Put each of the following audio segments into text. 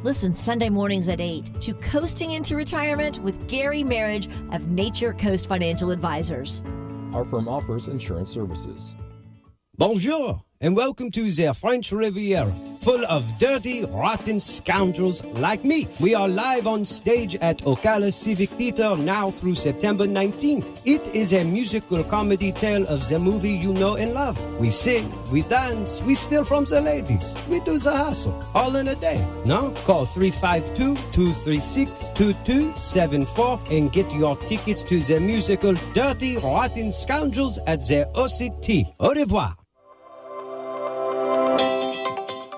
Listen Sunday mornings at 8 to Coasting into Retirement with Gary Marriage of Nature Coast Financial Advisors. Our firm offers insurance services. Bonjour, and welcome to the French Riviera, full of dirty, rotten scoundrels like me. We are live on stage at Ocala Civic Theater now through September 19th. It is a musical comedy tale of the movie you know and love. We sing, we dance, we steal from the ladies. We do the hustle, all in a day. No? Call 352-236-2274 and get your tickets to the musical Dirty, Rotten Scoundrels at the OCT. Au revoir.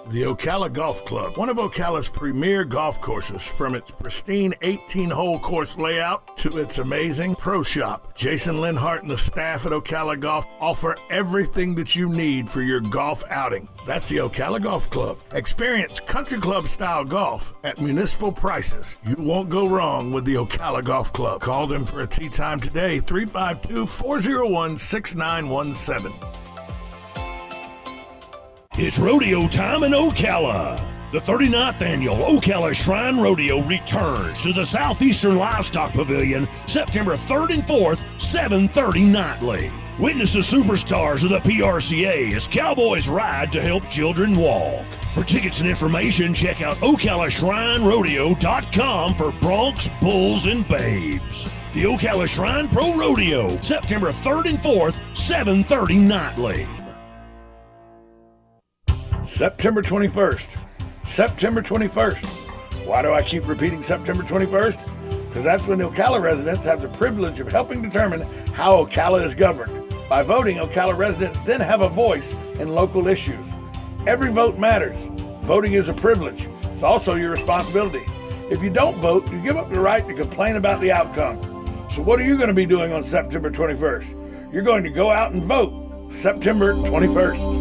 The Ocala Golf Club, one of Ocala's premier golf courses, from its pristine 18-hole course layout to its amazing pro shop. Jason Linhart and the staff at Ocala Golf offer everything that you need for your golf outing. That's the Ocala Golf Club. Experience country club style golf at municipal prices. You won't go wrong with the Ocala Golf Club. Call them for a tee time today, 352-401-6917. It's rodeo time in Ocala. The 39th annual Ocala Shrine Rodeo returns to the Southeastern Livestock Pavilion September 3rd and 4th, 7:30 nightly. Witness the superstars of the PRCA as cowboys ride to help children walk. For tickets and information, check out OcalaShrineRodeo.com for broncs, bulls, and babes. The Ocala Shrine Pro Rodeo, September 3rd and 4th, 7:30 nightly. September 21st. September 21st. Why do I keep repeating September 21st? Because that's when the Ocala residents have the privilege of helping determine how Ocala is governed. By voting, Ocala residents then have a voice in local issues. Every vote matters. Voting is a privilege. It's also your responsibility. If you don't vote, you give up the right to complain about the outcome. So what are you going to be doing on September 21st? You're going to go out and vote September 21st.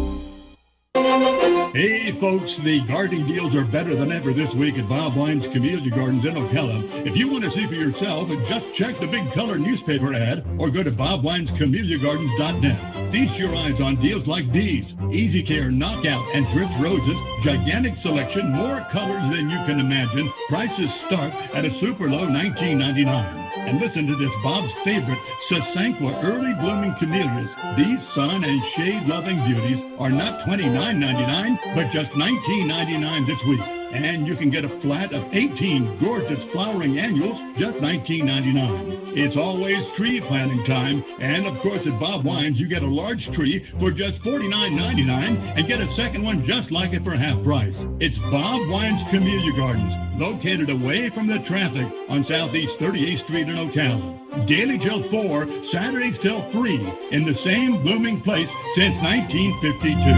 Hey folks, the gardening deals are better than ever this week at Bob Wine's Community Gardens in Ocala. If you want to see for yourself, just check the big color newspaper ad or go to bobwinescommunitygardens.net. Feast your eyes on deals like these: Easy Care Knockout and Thrift Roses, gigantic selection, more colors than you can imagine. Prices start at a super low $19.99. And listen to this, Bob's favorite, Sasanqua early blooming camellias. These sun and shade loving beauties are not $29.99, but just $19.99 this week. And you can get a flat of 18 gorgeous flowering annuals, just $19.99. It's always tree planting time. And of course at Bob Wines, you get a large tree for just $49.99 and get a second one just like it for half price. It's Bob Wines Community Gardens, located away from the traffic on Southeast 38th Street in Ocala. Daily till 4, Saturdays till 3, in the same blooming place since 1952.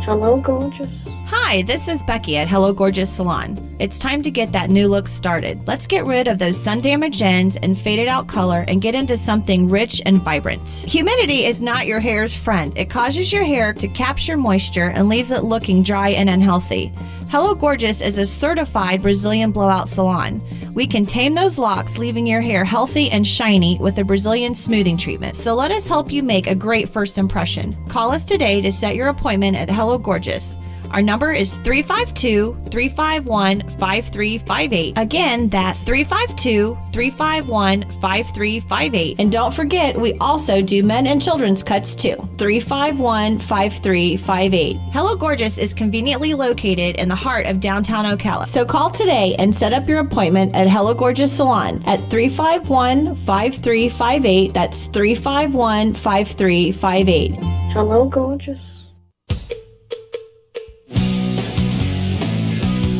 Hello, gorgeous. Hi, this is Becky at Hello Gorgeous Salon. It's time to get that new look started. Let's get rid of those sun-damaged ends and faded out color and get into something rich and vibrant. Humidity is not your hair's friend. It causes your hair to capture moisture and leaves it looking dry and unhealthy. Hello Gorgeous is a certified Brazilian blowout salon. We can tame those locks, leaving your hair healthy and shiny with a Brazilian smoothing treatment. So let us help you make a great first impression. Call us today to set your appointment at Hello Gorgeous. Our number is 352-351-5358. Again, that's 352-351-5358. And don't forget, we also do men and children's cuts too. 351-5358. Hello Gorgeous is conveniently located in the heart of downtown Ocala. So call today and set up your appointment at Hello Gorgeous Salon at 351-5358. That's 351-5358. Hello, gorgeous.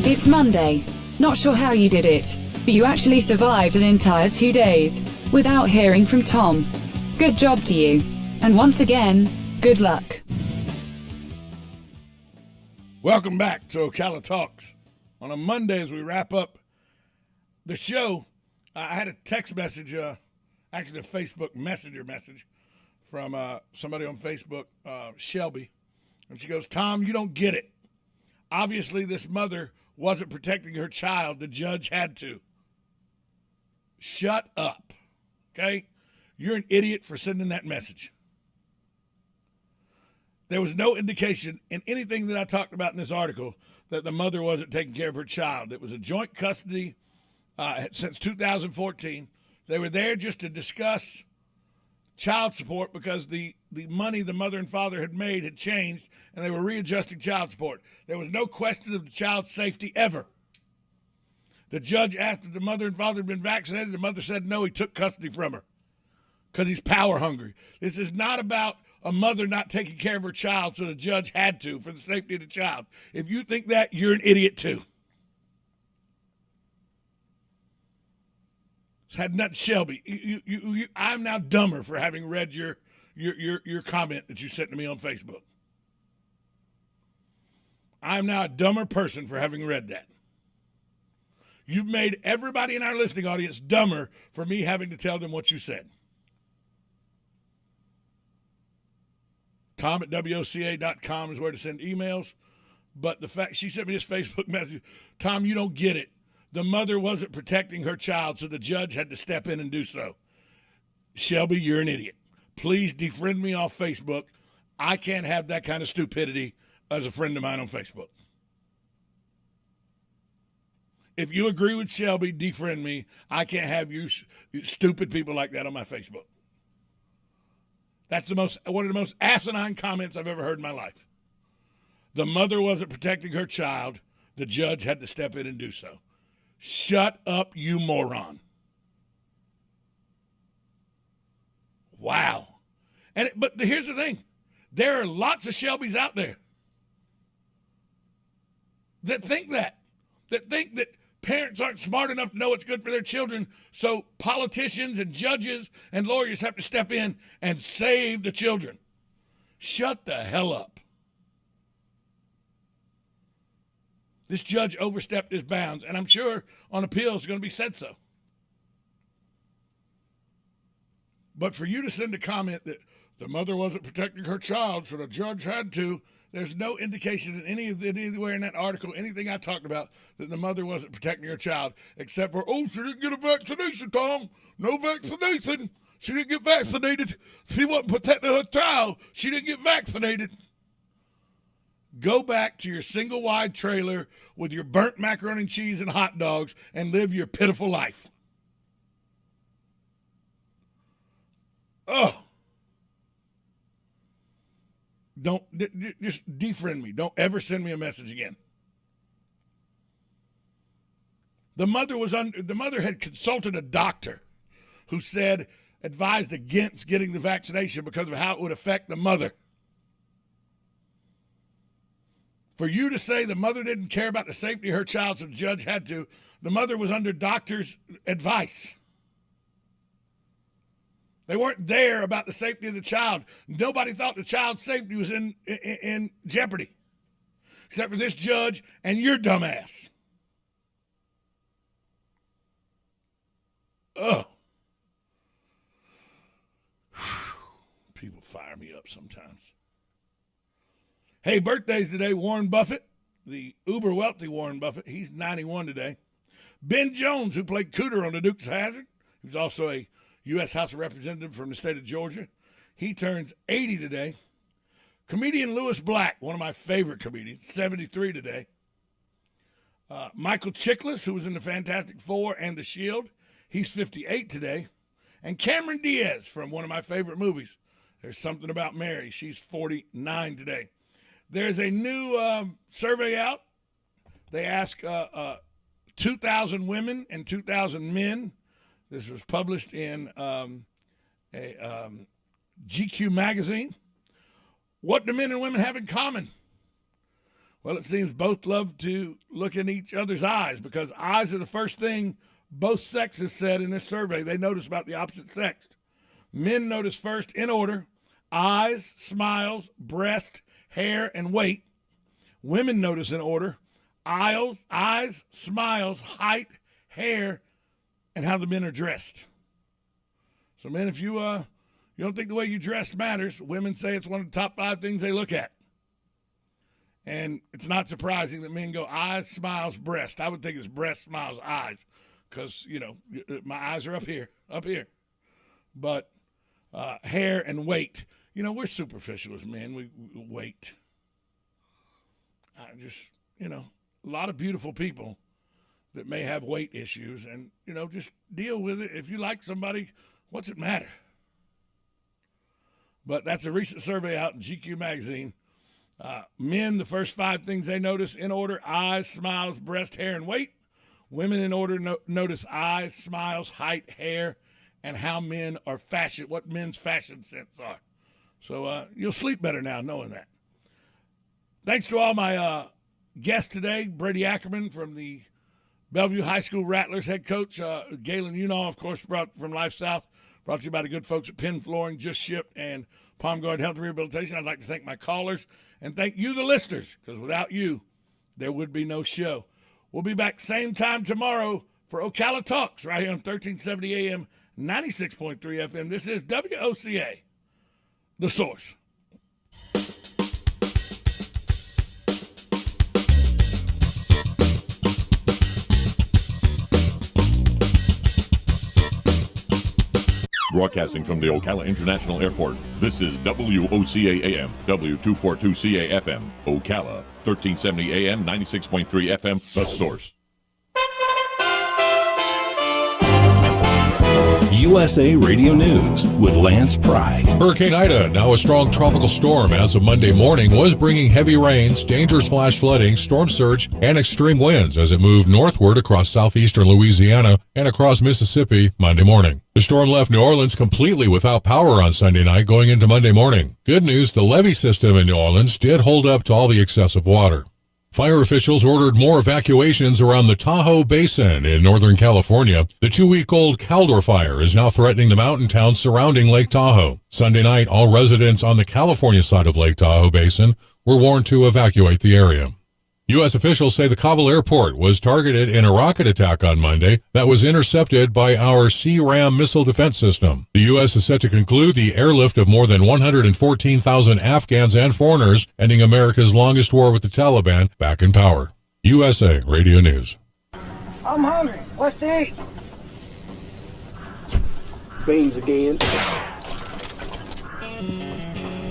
It's Monday. Not sure how you did it, but you actually survived an entire 2 days without hearing from Tom. Good job to you. And once again, good luck. Welcome back to Ocala Talks. On a Monday, as we wrap up the show, I had a text message, actually a Facebook Messenger message from somebody on Facebook, Shelby. And she goes, Tom, you don't get it. Obviously, this mother wasn't protecting her child. The judge had to. Shut up, okay? You're an idiot for sending that message. There was no indication in anything that I talked about in this article that the mother wasn't taking care of her child. It was a joint custody since 2014. They were there just to discuss child support because the money the mother and father had made had changed, and they were readjusting child support. There was no question of the child's safety ever. The judge asked if the mother and father had been vaccinated. The mother said no, he took custody from her because he's power hungry. This is not about a mother not taking care of her child, so the judge had to for the safety of the child. If you think that, you're an idiot too. It's had nothing, Shelby. I'm now dumber for having read your comment that you sent to me on Facebook. I'm now a dumber person for having read that. You've made everybody in our listening audience dumber for me having to tell them what you said. Tom at WOCA.com is where to send emails. But the fact she sent me this Facebook message, Tom, you don't get it. The mother wasn't protecting her child, so the judge had to step in and do so. Shelby, you're an idiot. Please defriend me off Facebook. I can't have that kind of stupidity as a friend of mine on Facebook. If you agree with Shelby, defriend me. I can't have you stupid people like that on my Facebook. That's one of the most asinine comments I've ever heard in my life. The mother wasn't protecting her child. The judge had to step in and do so. Shut up, you moron. Wow. But here's the thing. There are lots of Shelbys out there that think that parents aren't smart enough to know what's good for their children, so politicians and judges and lawyers have to step in and save the children. Shut the hell up. This judge overstepped his bounds, and I'm sure on appeal it's going to be said so. But for you to send a comment that the mother wasn't protecting her child, so the judge had to, there's no indication in anywhere in that article, anything I talked about, that the mother wasn't protecting her child, except for, she didn't get a vaccination, Tom. No vaccination. She didn't get vaccinated. She wasn't protecting her child. She didn't get vaccinated. Go back to your single-wide trailer with your burnt macaroni and cheese and hot dogs and live your pitiful life. Oh. Just defriend me. Don't ever send me a message again. The mother had consulted a doctor who advised against getting the vaccination because of how it would affect the mother. For you to say the mother didn't care about the safety of her child, so the judge had to, the mother was under doctor's advice. They weren't there about the safety of the child. Nobody thought the child's safety was in jeopardy, except for this judge and your dumbass. Oh. People fire me up sometimes. Hey, birthdays today, Warren Buffett, the uber wealthy Warren Buffett. He's 91 today. Ben Jones, who played Cooter on the Dukes of Hazzard. He was also a U.S. House of Representative from the state of Georgia. He turns 80 today. Comedian Louis Black, one of my favorite comedians, 73 today. Michael Chiklis, who was in the Fantastic Four and The Shield, he's 58 today. And Cameron Diaz from one of my favorite movies, There's Something About Mary. She's 49 today. There's a new survey out. They ask 2,000 women and 2,000 men. This was published in a GQ magazine. What do men and women have in common? Well, it seems both love to look in each other's eyes, because eyes are the first thing both sexes said in this survey they noticed about the opposite sex. Men notice first in order: eyes, smiles, breast, hair, and weight. Women notice in order: eyes, smiles, height, hair, and how the men are dressed. So, men, if you don't think the way you dress matters, women say it's one of the top 5 things they look at. And it's not surprising that men go eyes, smiles, breast. I would think it's breast, smiles, eyes, because, my eyes are up here. But hair and weight. We're superficial as men. We weight. a lot of beautiful people that may have weight issues, and, just deal with it. If you like somebody, what's it matter? But that's a recent survey out in GQ magazine. Men, the first 5 things they notice in order: eyes, smiles, breast, hair, and weight. Women in order notice eyes, smiles, height, hair, and how men are what men's fashion sense are. So you'll sleep better now knowing that. Thanks to all my guests today. Brady Ackerman from the Bellevue High School Rattlers, head coach. Galen Unall, of course, brought from Life South. Brought to you by the good folks at Penn Flooring, Just Shipped, and Palm Garden Health and Rehabilitation. I'd like to thank my callers and thank you, the listeners, because without you, there would be no show. We'll be back same time tomorrow for Ocala Talks right here on 1370 AM, 96.3 FM. This is WOCA, The Source. Broadcasting from the Ocala International Airport, this is WOCA AM, W242CA FM, Ocala, 1370 AM, 96.3 FM, The Source. USA Radio News with Lance Pride. Hurricane Ida, now a strong tropical storm as of Monday morning, was bringing heavy rains, dangerous flash flooding, storm surge, and extreme winds as it moved northward across southeastern Louisiana and across Mississippi Monday morning. The storm left New Orleans completely without power on Sunday night going into Monday morning. Good news, the levee system in New Orleans did hold up to all the excessive water. Fire officials ordered more evacuations around the Tahoe Basin in Northern California. The 2-week-old Caldor fire is now threatening the mountain towns surrounding Lake Tahoe. Sunday night, all residents on the California side of Lake Tahoe Basin were warned to evacuate the area. U.S. officials say the Kabul airport was targeted in a rocket attack on Monday that was intercepted by our C-RAM missile defense system. The U.S. is set to conclude the airlift of more than 114,000 Afghans and foreigners, ending America's longest war with the Taliban back in power. USA Radio News. I'm hungry. What's to eat? Beans again.